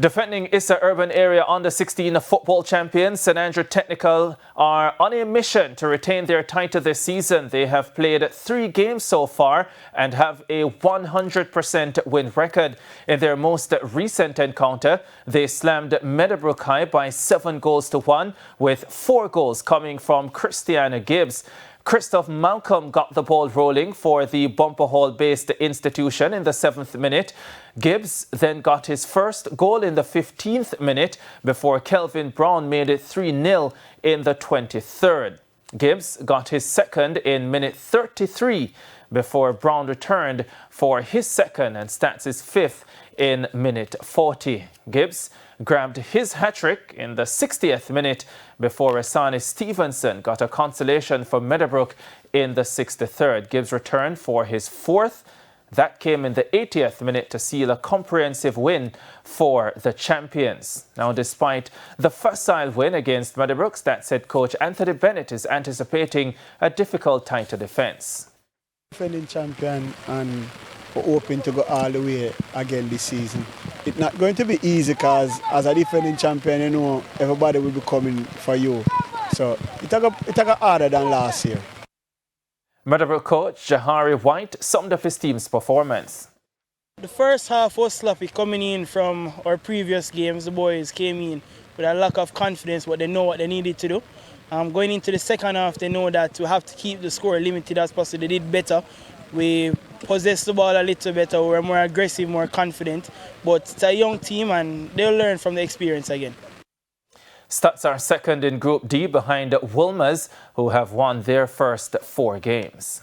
Defending ISSA Urban Area Under-16 football champions, St Andrew Technical are on a mission to retain their title this season. They have played 3 games so far and have a 100% win record. In their most recent encounter, they slammed Meadowbrook High by 7-1, with 4 goals coming from Christiana Gibbs. Christoph Malcolm got the ball rolling for the Bumper Hall-based institution in the 7th minute. Gibbs then got his first goal in the 15th minute before Kelvin Brown made it 3-0 in the 23rd. Gibbs got his second in minute 33 before Brown returned for his second and STATHS' 5th in minute 40. Gibbs grabbed his hat-trick in the 60th minute before Asani Stevenson got a consolation for Meadowbrook in the 63rd. Gibbs returned for his 4th. That came in the 80th minute to seal a comprehensive win for the champions. Now, despite the facile win against Meadowbrook, STATHS head coach Anthony Bennett is anticipating a difficult title defence. Defending champion, and we're hoping to go all the way again this season. It's not going to be easy because as a defending champion, you know, everybody will be coming for you. So it's harder than last year. Meadowbrook coach Jahari White summed up his team's performance. The first half was sloppy coming in from our previous games. The boys came in with a lack of confidence, but they know what they needed to do. Going into the second half, they know that we have to keep the score limited as possible. They did better. We possessed the ball a little better. We were more aggressive, more confident. But it's a young team and they'll learn from the experience again. STATHS are second in Group D behind Wolmer's, who have won their first 4 games.